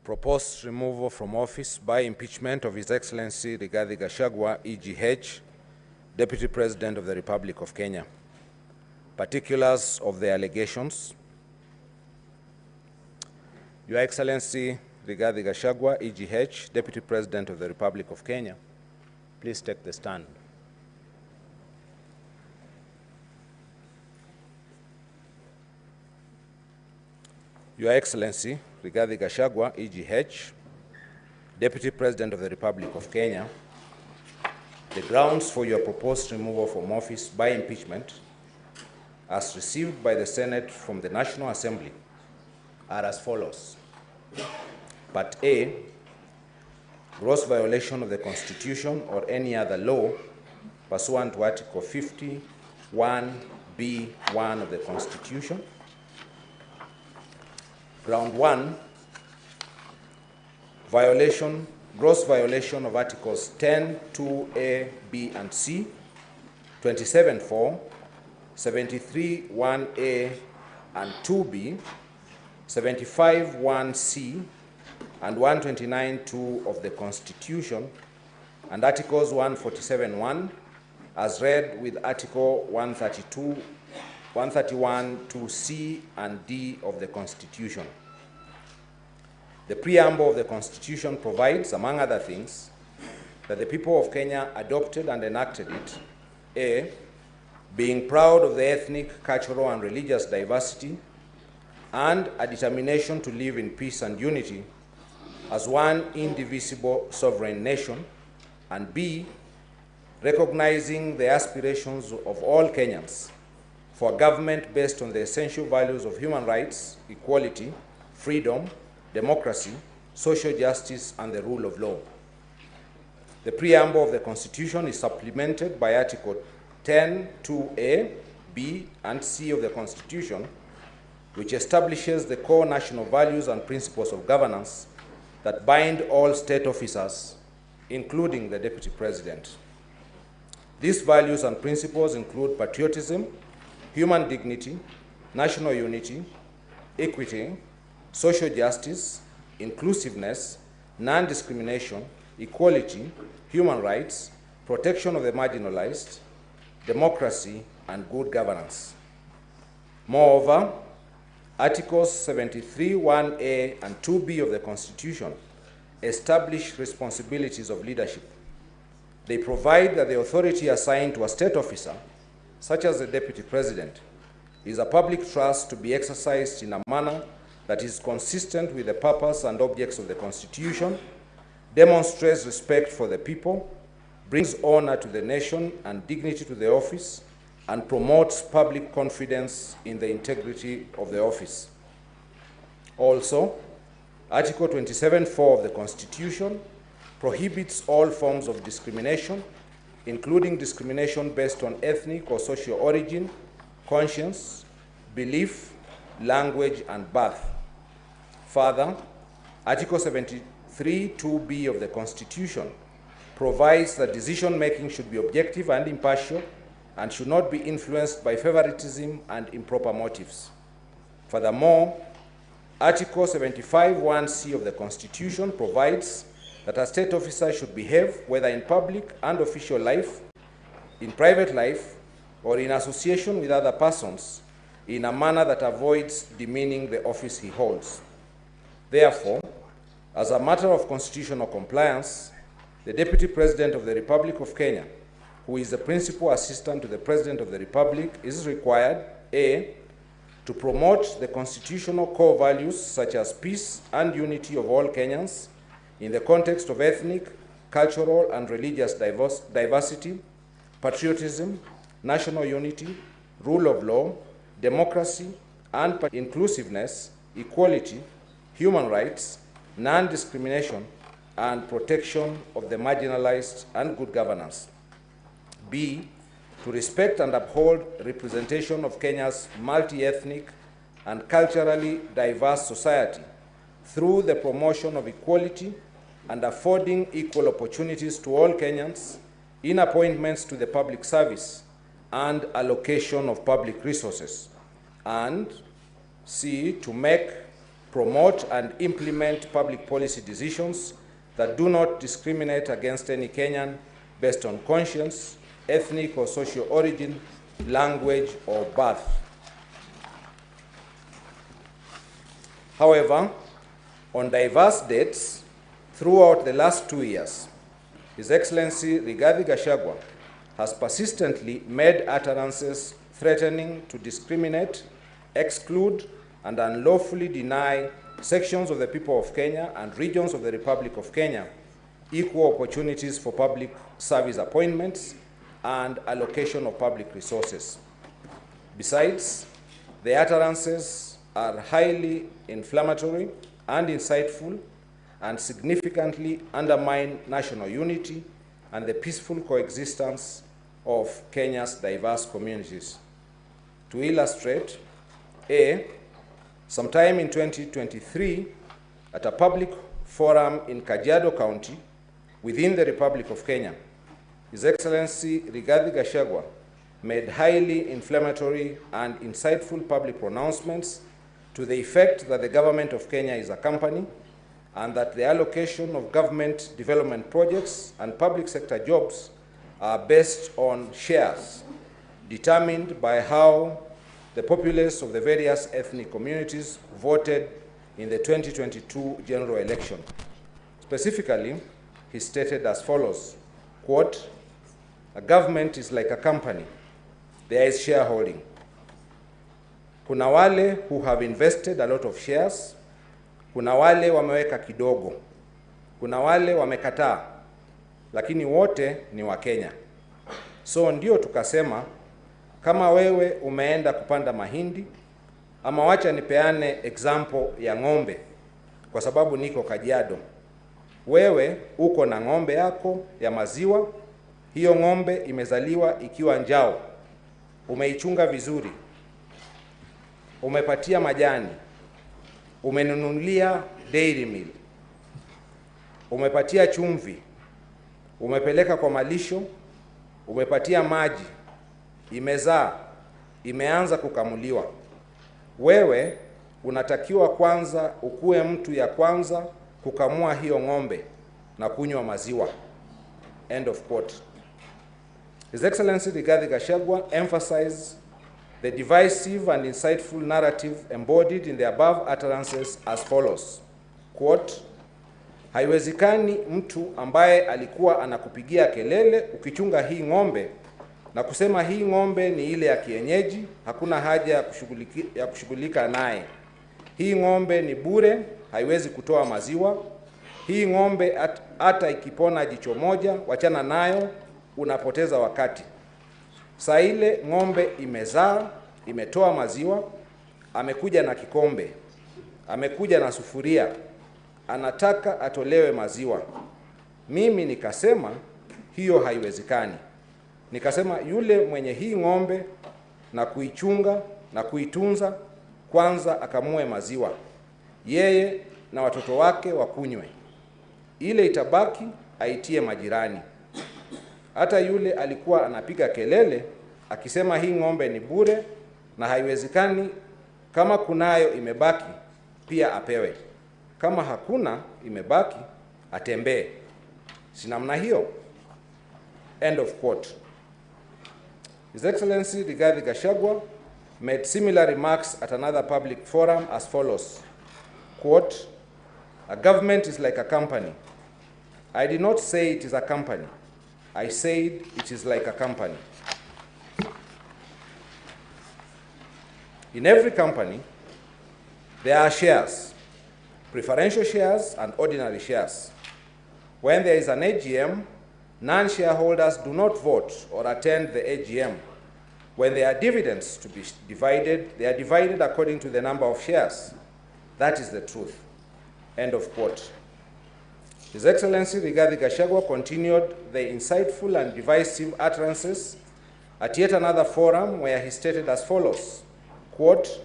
proposed removal from office by impeachment of His Excellency Rigathi Gachagua, EGH, Deputy President of the Republic of Kenya. Particulars of the allegations. Your Excellency Rigathi Gachagua, EGH, Deputy President of the Republic of Kenya, please take the stand. Your Excellency Rigathi Gachagua, EGH, Deputy President of the Republic of Kenya, the grounds for your proposed removal from office by impeachment, as received by the Senate from the National Assembly, are as follows. Part A, gross violation of the Constitution or any other law pursuant to Article 51(b)(1) of the Constitution. Ground 1, gross violation of Articles 10, 2A, B, and C, 27(4), 73(1)A and 2B, 75(1)C, and 129(2) of the Constitution, and Articles 147(1), as read with Article 131(2)C and D of the Constitution. The preamble of the Constitution provides, among other things, that the people of Kenya adopted and enacted it, A, being proud of the ethnic, cultural, and religious diversity, and a determination to live in peace and unity as one indivisible sovereign nation, and B, recognizing the aspirations of all Kenyans for a government based on the essential values of human rights, equality, freedom, democracy, social justice, and the rule of law. The preamble of the Constitution is supplemented by Article 10, 2A, B, and C of the Constitution, which establishes the core national values and principles of governance that bind all state officers, including the Deputy President. These values and principles include patriotism, human dignity, national unity, equity, social justice, inclusiveness, non-discrimination, equality, human rights, protection of the marginalized, democracy, and good governance. Moreover, Articles 73(1)A and 2B of the Constitution establish responsibilities of leadership. They provide that the authority assigned to a state officer, such as the Deputy President, is a public trust to be exercised in a manner that is consistent with the purpose and objects of the Constitution, demonstrates respect for the people, brings honor to the nation and dignity to the office, and promotes public confidence in the integrity of the office. Also, Article 27(4) of the Constitution prohibits all forms of discrimination, including discrimination based on ethnic or social origin, conscience, belief, language, and birth. Further, Article 73(2)B of the Constitution provides that decision-making should be objective and impartial and should not be influenced by favoritism and improper motives. Furthermore, Article 75(1)C of the Constitution provides that a state officer should behave, whether in public and official life, in private life, or in association with other persons, in a manner that avoids demeaning the office he holds. Therefore, as a matter of constitutional compliance, the Deputy President of the Republic of Kenya, who is the principal assistant to the President of the Republic, is required, A, to promote the constitutional core values such as peace and unity of all Kenyans in the context of ethnic, cultural, and religious diversity, patriotism, national unity, rule of law, democracy, and inclusiveness, equality, human rights, non-discrimination, and protection of the marginalized and good governance. B, to respect and uphold representation of Kenya's multi-ethnic and culturally diverse society through the promotion of equality and affording equal opportunities to all Kenyans in appointments to the public service and allocation of public resources. And C, to make promote and implement public policy decisions that do not discriminate against any Kenyan based on conscience, ethnic or social origin, language, or birth. However, on diverse dates throughout the last 2 years, His Excellency Rigathi Gachagua has persistently made utterances threatening to discriminate, exclude, and unlawfully deny sections of the people of Kenya and regions of the Republic of Kenya equal opportunities for public service appointments and allocation of public resources. Besides, the utterances are highly inflammatory and insightful and significantly undermine national unity and the peaceful coexistence of Kenya's diverse communities. To illustrate, sometime in 2023, at a public forum in Kajiado County within the Republic of Kenya, His Excellency Rigathi Gachagua made highly inflammatory and insightful public pronouncements to the effect that the government of Kenya is a company and that the allocation of government development projects and public sector jobs are based on shares determined by how the populace of the various ethnic communities voted in the 2022 general election. Specifically, he stated as follows, quote, "A government is like a company. There is shareholding. Kuna wale who have invested a lot of shares, kuna wale wameweka kidogo, kuna wale wamekataa, lakini wote ni wa Kenya. So ndio tukasema, kama wewe umeenda kupanda mahindi, ama wacha nipeane example ya ng'ombe, kwa sababu niko Kajiado. Wewe uko na ng'ombe yako ya maziwa, hiyo ng'ombe imezaliwa ikiwa njao, umeichunga vizuri, umepatia majani, umenunulia dairy meal, umepatia chumvi, umepeleka kwa malisho, umepatia maji, imezaa, imeanza kukamuliwa. Wewe unatakiwa kwanza ukue mtu ya kwanza kukamua hiyo ng'ombe na kunywa maziwa." End of quote. His Excellency Rigathi Gachagua emphasized the divisive and insightful narrative embodied in the above utterances as follows, quote, "Haiwezekani mtu ambaye alikuwa anakupigia kelele ukichunga hii ng'ombe na kusema hii ng'ombe ni ile ya kienyeji, hakuna haja ya kushughulika naye. Hii ng'ombe ni bure, haiwezi kutoa maziwa. Hii ng'ombe hata ikipona jicho moja, wachana nayo, unapoteza wakati. Saa ile ng'ombe imezaa, imetoa maziwa, amekuja na kikombe, amekuja na sufuria, anataka atolewe maziwa. Mimi nikasema hiyo haiwezekani. Nikasema yule mwenye hii ng'ombe na kuichunga na kuitunza, kwanza akamue maziwa, yeye na watoto wake wakunywe. Ile itabaki aitie majirani. Hata yule alikuwa anapiga kelele akisema hii ng'ombe ni bure na haiwezekani, kama kunayo imebaki pia apewe. Kama hakuna imebaki atembee. Si namna hiyo?" End of quote. His Excellency Rigathi Gachagua made similar remarks at another public forum as follows, quote, "A government is like a company. I did not say it is a company. I said it is like a company. In every company, there are shares, preferential shares and ordinary shares. When there is an AGM, non-shareholders do not vote or attend the AGM. When there are dividends to be divided, they are divided according to the number of shares. That is the truth." End of quote. His Excellency Rigathi Gachagua continued the insightful and divisive utterances at yet another forum where he stated as follows, quote,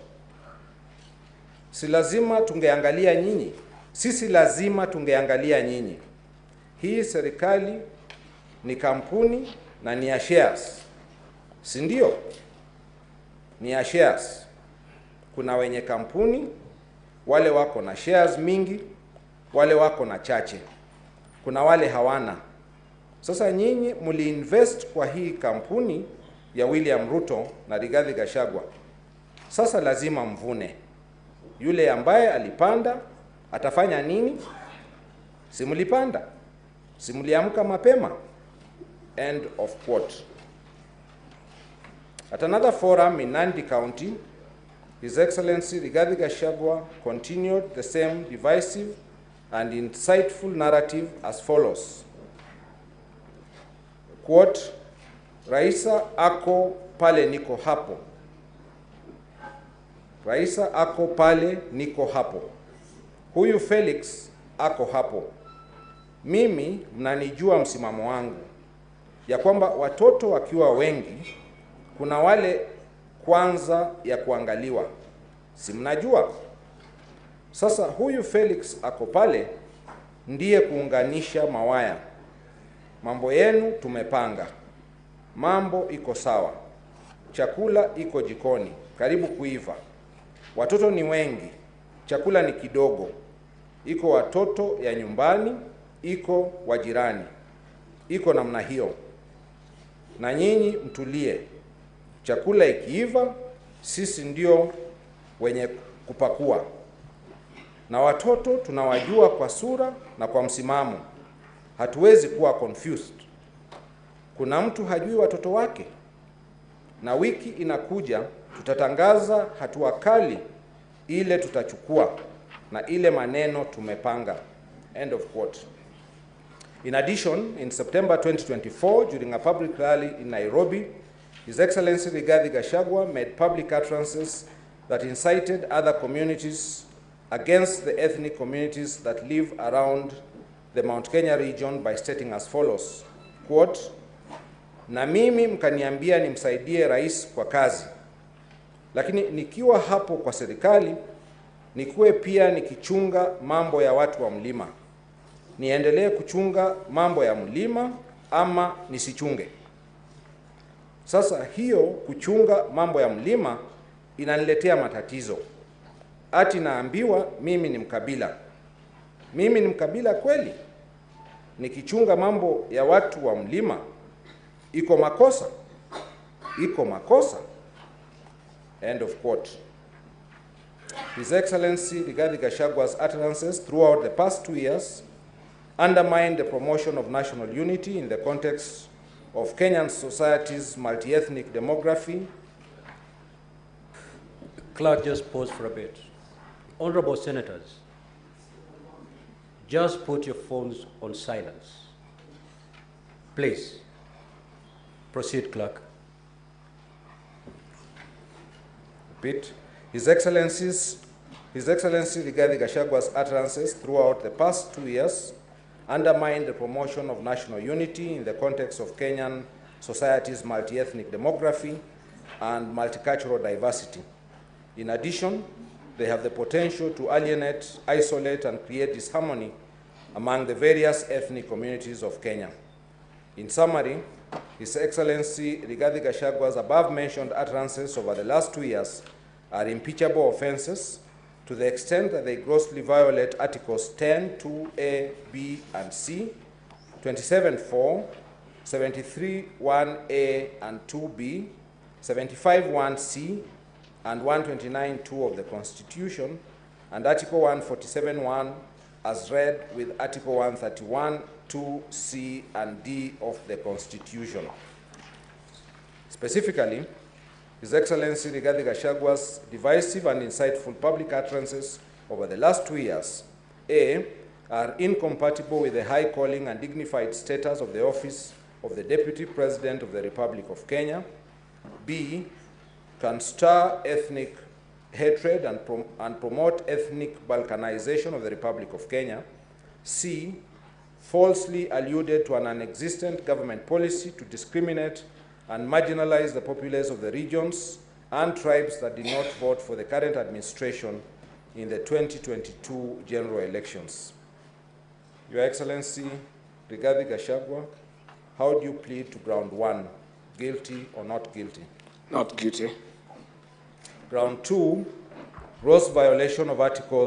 "Si lazima tungeangalia nyinyi. Sisi lazima tungeangalia nyinyi. Hii serikali ni kampuni na ni ya shares. Si ndio? Ni ya shares. Kuna wenye kampuni wale wako na shares mingi, wale wako na chache, kuna wale hawana. Sasa nyinyi mliinvest kwa hii kampuni ya William Ruto na Rigathi Gachagua. Sasa lazima mvune. Yule ambaye alipanda atafanya nini? Simulipanda, simuliamka mapema. End of quote. At another forum in Nandi County, His Excellency Rigathi Gachagua continued the same divisive and insightful narrative as follows. Quote, Raisa ako pale niko hapo. Raisa ako pale niko hapo. Huyu Felix ako hapo. Mimi mnanijua msimamo wangu ya kwamba watoto wakiwa wengi kuna wale kwanza ya kuangaliwa. Si mnajua? Sasa huyu Felix ako pale ndiye kuunganisha mawaya. Mambo yenu tumepanga. Mambo iko sawa. Chakula iko jikoni, karibu kuiva. Watoto ni wengi, chakula ni kidogo. Iko watoto ya nyumbani, iko wajirani. Iko namna hiyo. Na nyinyi mtulie. Chakula ikiiva, sisi ndio wenye kupakua. Na watoto tunawajua kwa sura na kwa msimamo. Hatuwezi kuwa confused. Kuna mtu hajui watoto wake? Na wiki inakuja tutatangaza hatua kali ile tutachukua na ile maneno tumepanga. End of quote. In addition, in September 2024, during a public rally in Nairobi, His Excellency Rigathi Gachagua made public utterances that incited other communities against the ethnic communities that live around the Mount Kenya region by stating as follows, quote, na mimi mkaniambia nimsaidie rais kwa kazi, lakini nikiwa hapo kwa serikali, nikuwe pia nikichunga mambo ya watu wa mlima. Niendelee kuchunga mambo ya mlima ama nisichunge? Sasa hiyo kuchunga mambo ya mlima inaniletea matatizo. Ati naambiwa mimi ni mkabila. Mimi ni mkabila kweli? Nikichunga mambo ya watu wa mlima, iko makosa? Iko makosa? End of quote. His Excellency Rigathi Gachagua's utterances throughout the past 2 years undermined the promotion of national unity in the context of Kenyan society's multi-ethnic demography. Clerk, just pause for a bit. Honorable Senators, just put your phones on silence. Please, proceed, Clerk. Repeat. His Excellency Rigathi Gachagua's utterances throughout the past 2 years undermined the promotion of national unity in the context of Kenyan society's multi-ethnic demography and multicultural diversity. In addition, they have the potential to alienate, isolate, and create disharmony among the various ethnic communities of Kenya. In summary, His Excellency Rigathi Gachagua's above-mentioned utterances over the last 2 years are impeachable offenses to the extent that they grossly violate Articles 10, 2A, B, and C, 27.4, 73.1A and 2B, 75.1C, and 129.2 of the Constitution, and Article 147.1 as read with Article 131.2C and D of the Constitution. Specifically, His Excellency Rigathi Gachagua's divisive and insightful public utterances over the last 2 years, A, are incompatible with the high calling and dignified status of the office of the Deputy President of the Republic of Kenya, B, can stir ethnic hatred and promote ethnic balkanization of the Republic of Kenya, C, falsely alluded to an non-existent government policy to discriminate and marginalize the populace of the regions and tribes that did not vote for the current administration in the 2022 general elections. Your Excellency, Rigathi Gachagua, how do you plead to ground 1, guilty or not guilty? Not guilty. Ground 2, gross violation of Article